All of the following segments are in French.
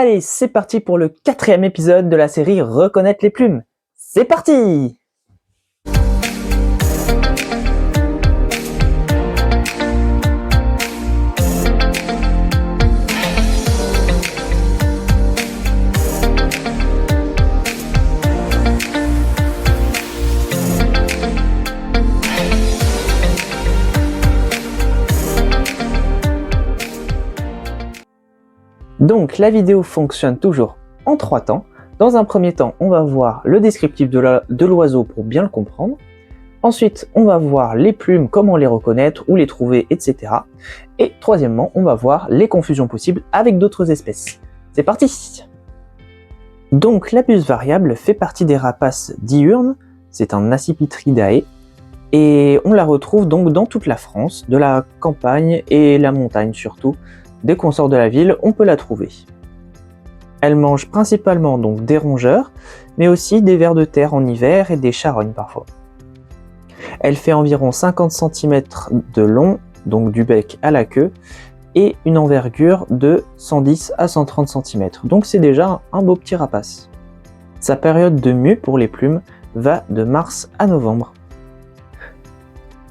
Allez, c'est parti pour le 4e épisode de la série Reconnaître les plumes. C'est parti! Donc la vidéo fonctionne toujours en 3 temps. Dans un premier temps, on va voir le descriptif de l'oiseau pour bien le comprendre. Ensuite, on va voir les plumes, comment les reconnaître, où les trouver, etc. Et troisièmement, on va voir les confusions possibles avec d'autres espèces. C'est parti! Donc la buse variable fait partie des rapaces diurnes, c'est un Accipitridae, et on la retrouve donc dans toute la France, de la campagne et la montagne surtout. Dès qu'on sort de la ville, on peut la trouver. Elle mange principalement donc des rongeurs, mais aussi des vers de terre en hiver et des charognes parfois. Elle fait environ 50 cm de long, donc du bec à la queue, et une envergure de 110 à 130 cm. Donc c'est déjà un beau petit rapace. Sa période de mue pour les plumes va de mars à novembre.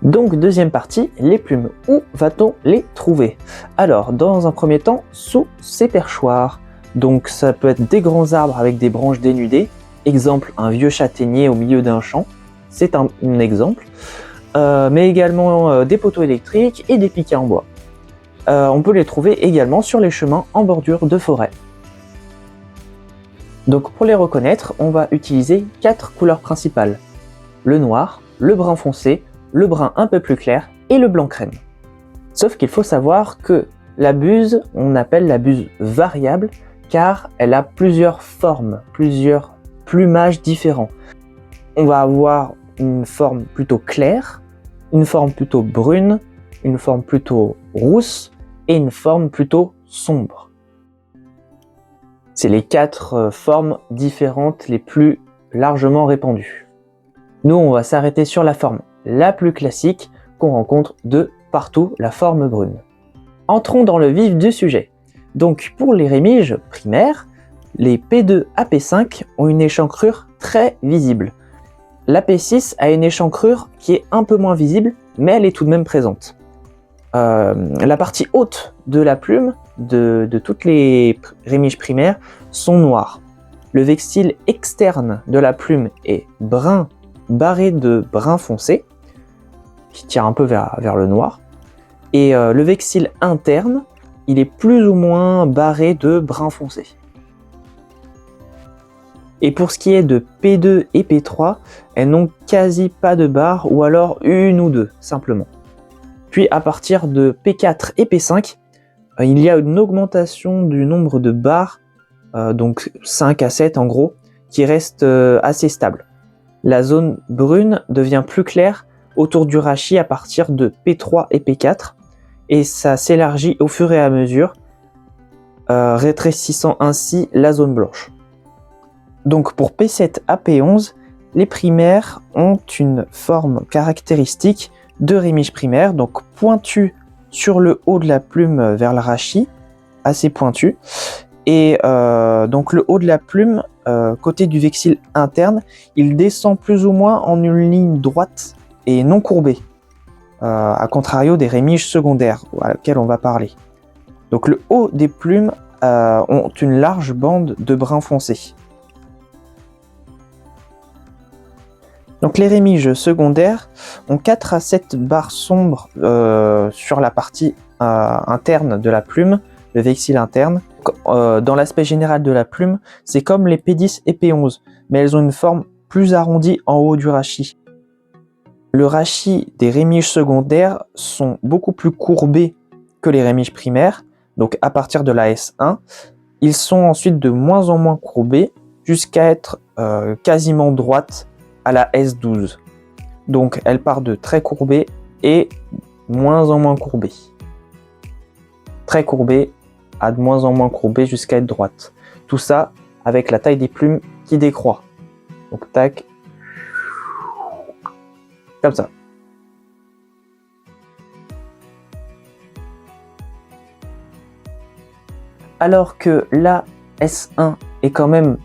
Donc deuxième partie, les plumes. Où va-t-on les trouver? Alors dans un premier temps, sous ses perchoirs. Donc ça peut être des grands arbres avec des branches dénudées. Exemple, un vieux châtaignier au milieu d'un champ. C'est un exemple. Mais également des poteaux électriques et des piquets en bois. On peut les trouver également sur les chemins en bordure de forêt. Donc pour les reconnaître, on va utiliser 4 couleurs principales. Le noir, le brun foncé, le brun un peu plus clair et le blanc crème. Sauf qu'il faut savoir que la buse, on appelle la buse variable car elle a plusieurs formes, plusieurs plumages différents. On va avoir une forme plutôt claire, une forme plutôt brune, une forme plutôt rousse et une forme plutôt sombre. C'est les 4 formes différentes les plus largement répandues. Nous, on va s'arrêter sur la forme la plus classique qu'on rencontre de partout, la forme brune. Entrons dans le vif du sujet. Donc pour les rémiges primaires, les P2 à P5 ont une échancrure très visible. La P6 a une échancrure qui est un peu moins visible, mais elle est tout de même présente. La partie haute de la plume de toutes les rémiges primaires sont noires. Le vexille externe de la plume est brun barré de brun foncé, qui tire un peu vers le noir. Et le vexille interne, il est plus ou moins barré de brun foncé. Et pour ce qui est de P2 et P3, elles n'ont quasi pas de barres, ou alors une ou deux, simplement. Puis à partir de P4 et P5, il y a une augmentation du nombre de barres, donc 5 à 7 en gros, qui reste assez stable. La zone brune devient plus claire autour du rachis à partir de P3 et P4 et ça s'élargit au fur et à mesure, rétrécissant ainsi la zone blanche. Donc pour P7 à P11, les primaires ont une forme caractéristique de rémige primaire, donc pointue sur le haut de la plume vers le rachis, assez pointue, et donc le haut de la plume, côté du vexille interne, il descend plus ou moins en une ligne droite et non courbée, à contrario des rémiges secondaires à laquelle on va parler. Donc le haut des plumes ont une large bande de brun foncé. Donc les rémiges secondaires ont 4 à 7 barres sombres sur la partie interne de la plume, le vexille interne. Dans l'aspect général de la plume, c'est comme les P10 et P11, mais elles ont une forme plus arrondie en haut du rachis. Le rachis des rémiges secondaires sont beaucoup plus courbés que les rémiges primaires, donc à partir de la S1, ils sont ensuite de moins en moins courbés jusqu'à être quasiment droites à la S12. Donc elle part de très courbée et moins en moins courbée. Très courbée à de moins en moins courbée jusqu'à être droite. Tout ça avec la taille des plumes qui décroît. Donc tac, comme ça. Alors que la S1 est quand même,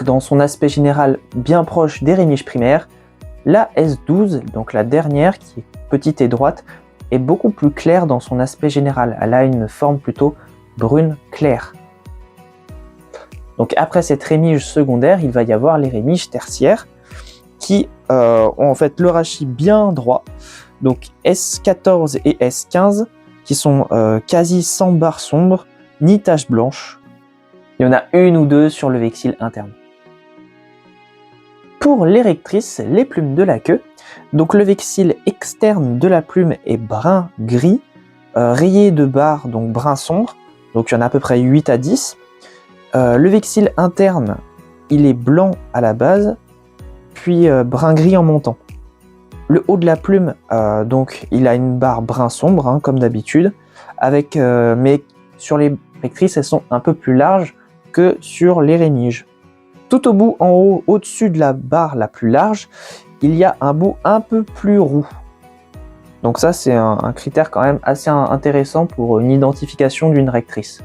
dans son aspect général, bien proche des rémiges primaires, la S12, donc la dernière, qui est petite et droite, est beaucoup plus claire dans son aspect général. Elle a une forme plutôt brune claire. Donc après cette rémige secondaire, il va y avoir les rémiges tertiaires qui ont en fait le rachis bien droit. Donc S14 et S15 qui sont quasi sans barres sombres ni taches blanches. Il y en a une ou deux sur le vexille interne. Pour l'érectrice, les plumes de la queue, donc le vexille externe de la plume est brun gris, rayé de barres donc brun sombre, donc il y en a à peu près 8 à 10. Le vexille interne, il est blanc à la base, puis brun gris en montant. Le haut de la plume, donc il a une barre brun sombre, hein, comme d'habitude, mais sur les rectrices, elles sont un peu plus larges que sur les rémiges. Tout au bout, en haut, au-dessus de la barre la plus large, il y a un bout un peu plus roux. Donc ça, c'est un critère quand même assez intéressant pour une identification d'une rectrice.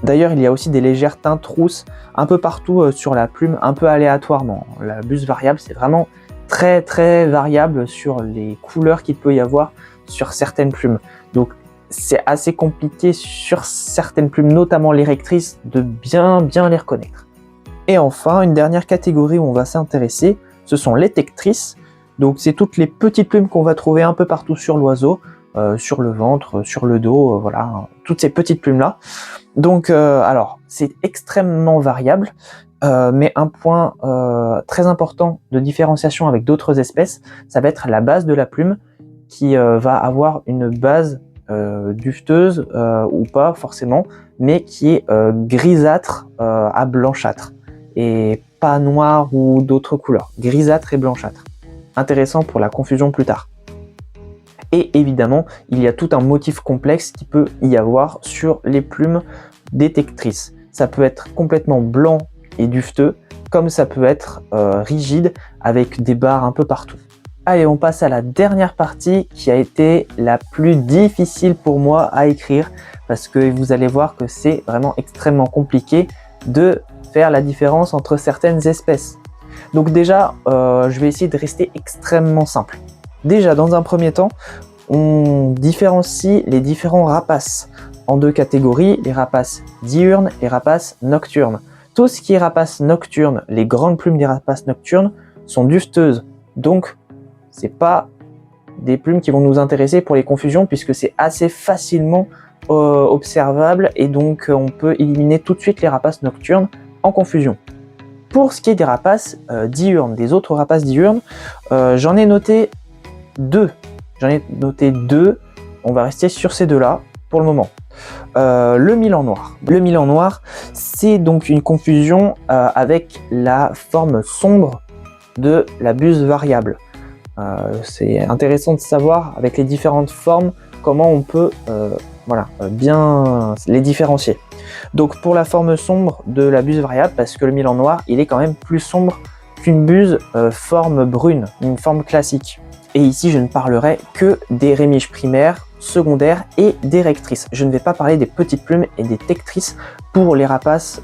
D'ailleurs, il y a aussi des légères teintes rousses un peu partout sur la plume, un peu aléatoirement. La buse variable, c'est vraiment très très variable sur les couleurs qu'il peut y avoir sur certaines plumes. Donc c'est assez compliqué sur certaines plumes, notamment les rectrices, de bien les reconnaître. Et enfin, une dernière catégorie où on va s'intéresser, ce sont les tectrices. Donc c'est toutes les petites plumes qu'on va trouver un peu partout sur l'oiseau, sur le ventre, sur le dos, voilà, toutes ces petites plumes-là. Donc alors, c'est extrêmement variable, mais un point très important de différenciation avec d'autres espèces, ça va être la base de la plume, qui va avoir une base duveteuse ou pas forcément, mais qui est grisâtre à blanchâtre, et pas noir ou d'autres couleurs, grisâtre et blanchâtre. Intéressant pour la confusion plus tard. Et évidemment, il y a tout un motif complexe qui peut y avoir sur les plumes des tectrices. Ça peut être complètement blanc et duveteux, comme ça peut être rigide avec des barres un peu partout. Allez, on passe à la dernière partie qui a été la plus difficile pour moi à écrire, parce que vous allez voir que c'est vraiment extrêmement compliqué de faire la différence entre certaines espèces. Donc déjà, je vais essayer de rester extrêmement simple. Déjà, dans un premier temps, on différencie les différents rapaces en deux catégories, les rapaces diurnes et rapaces nocturnes. Tout ce qui est rapaces nocturnes, les grandes plumes des rapaces nocturnes, sont duveteuses. Donc, c'est pas des plumes qui vont nous intéresser pour les confusions, puisque c'est assez facilement observable, et donc on peut éliminer tout de suite les rapaces nocturnes en confusion. Pour ce qui est des rapaces diurnes, des autres rapaces diurnes, j'en ai noté deux. On va rester sur ces deux-là pour le moment. Le milan noir. Le milan noir, c'est donc une confusion avec la forme sombre de la buse variable. C'est intéressant de savoir avec les différentes formes comment on peut bien les différencier. Donc pour la forme sombre de la buse variable, parce que le milan noir, il est quand même plus sombre qu'une buse forme brune, une forme classique. Et ici, je ne parlerai que des rémiges primaires, secondaires et des rectrices. Je ne vais pas parler des petites plumes et des tectrices pour les rapaces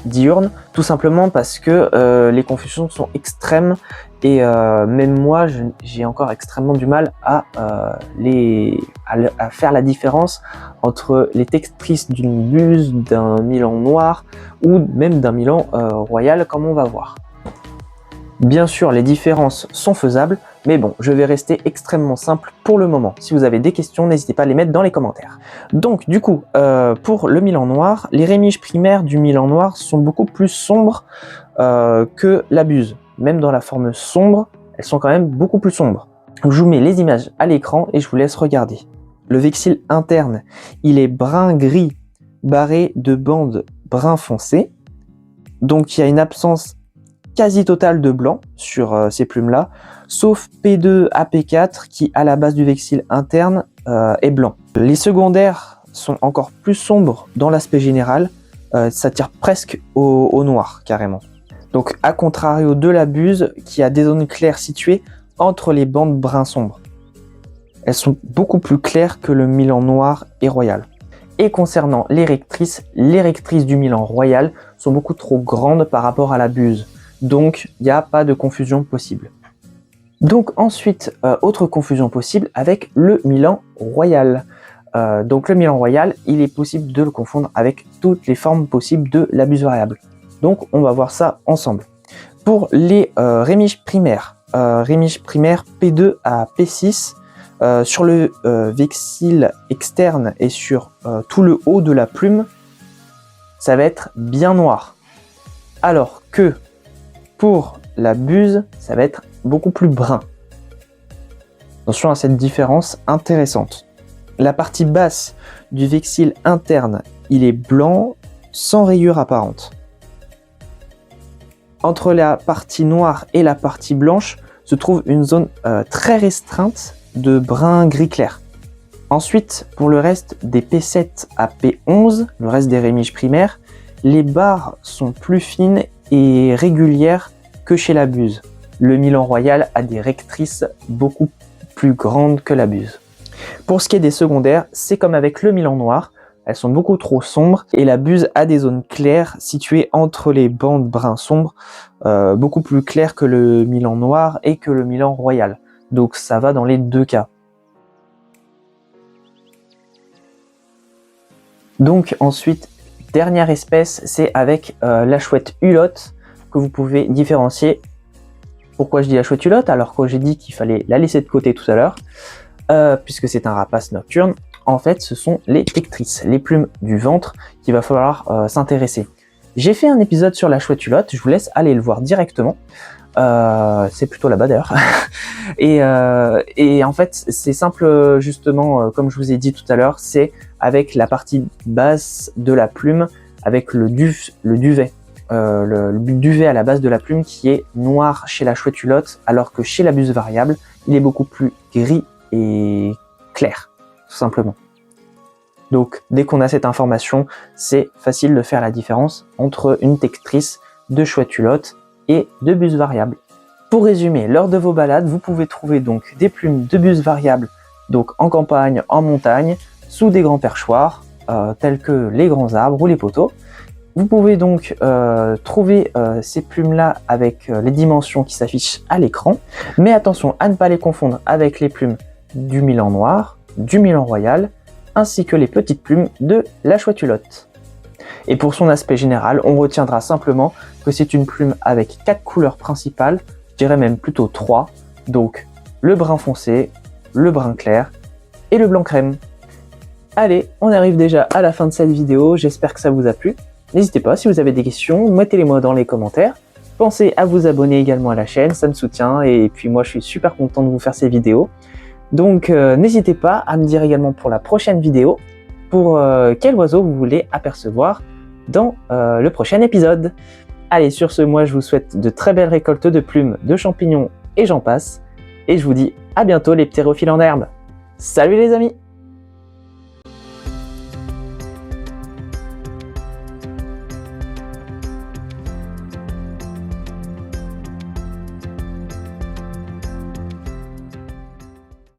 diurnes, tout simplement parce que les confusions sont extrêmes, et même moi, j'ai encore extrêmement du mal à faire la différence entre les tectrices d'une buse, d'un milan noir ou même d'un milan royal, comme on va voir. Bien sûr, les différences sont faisables, mais bon, je vais rester extrêmement simple pour le moment. Si vous avez des questions, n'hésitez pas à les mettre dans les commentaires. Donc, du coup, pour le milan noir, les rémiges primaires du milan noir sont beaucoup plus sombres que la buse. Même dans la forme sombre, elles sont quand même beaucoup plus sombres. Je vous mets les images à l'écran et je vous laisse regarder. Le vexille interne, il est brun-gris, barré de bandes brun foncé. Donc, il y a une absence quasi totale de blanc sur ces plumes-là, sauf P2 à P4 qui, à la base du vexille interne, est blanc. Les secondaires sont encore plus sombres dans l'aspect général, ça tire presque au noir, carrément. Donc, à contrario de la buse, qui a des zones claires situées entre les bandes brun sombre. Elles sont beaucoup plus claires que le milan noir et royal. Et concernant les rectrices du Milan Royal sont beaucoup trop grandes par rapport à la buse. Donc, il n'y a pas de confusion possible. Donc ensuite, autre confusion possible avec le Milan Royal. Donc le Milan Royal, il est possible de le confondre avec toutes les formes possibles de la buse variable. Donc on va voir ça ensemble. Pour les rémiges primaires P2 à P6, sur le vexille externe et sur tout le haut de la plume, ça va être bien noir. Alors que pour la buse, ça va être beaucoup plus brun. Attention à cette différence intéressante. La partie basse du vexille interne, il est blanc sans rayures apparentes. Entre la partie noire et la partie blanche se trouve une zone très restreinte de brun gris clair. Ensuite, pour le reste des P7 à P11, le reste des rémiges primaires, les barres sont plus fines et régulières que chez la buse. Le Milan Royal a des rectrices beaucoup plus grandes que la buse. Pour ce qui est des secondaires, c'est comme avec le Milan noir, elles sont beaucoup trop sombres et la buse a des zones claires situées entre les bandes brun sombre, beaucoup plus claires que le Milan noir et que le Milan Royal. Donc ça va dans les deux cas. Donc ensuite, dernière espèce, c'est avec la chouette hulotte que vous pouvez différencier. Pourquoi je dis la chouette hulotte alors que j'ai dit qu'il fallait la laisser de côté tout à l'heure, puisque c'est un rapace nocturne. En fait, ce sont les tectrices, les plumes du ventre qu'il va falloir s'intéresser. J'ai fait un épisode sur la chouette hulotte, je vous laisse aller le voir directement. C'est plutôt là-bas d'ailleurs. et en fait, c'est simple, justement, comme je vous ai dit tout à l'heure, c'est avec la partie basse de la plume, avec le duvet. Le duvet à la base de la plume qui est noir chez la chouette hulotte, alors que chez la buse variable, il est beaucoup plus gris et clair, tout simplement. Donc, dès qu'on a cette information, c'est facile de faire la différence entre une tectrice de chouette hulotte et de buse variable. Pour résumer, lors de vos balades, vous pouvez trouver donc des plumes de buse variable, donc en campagne, en montagne, sous des grands perchoirs, tels que les grands arbres ou les poteaux. Vous pouvez donc trouver ces plumes-là avec les dimensions qui s'affichent à l'écran, mais attention à ne pas les confondre avec les plumes du Milan noir, du Milan Royal, ainsi que les petites plumes de la chouette hulotte. Et pour son aspect général, on retiendra simplement que c'est une plume avec 4 couleurs principales, je dirais même plutôt 3, donc le brun foncé, le brun clair et le blanc crème. Allez, on arrive déjà à la fin de cette vidéo, j'espère que ça vous a plu. N'hésitez pas, si vous avez des questions, mettez-les-moi dans les commentaires. Pensez à vous abonner également à la chaîne, ça me soutient et puis moi je suis super content de vous faire ces vidéos. Donc n'hésitez pas à me dire également pour la prochaine vidéo, pour quel oiseau vous voulez apercevoir dans le prochain épisode. Allez, sur ce, moi je vous souhaite de très belles récoltes de plumes, de champignons et j'en passe. Et je vous dis à bientôt les ptérophiles en herbe. Salut les amis!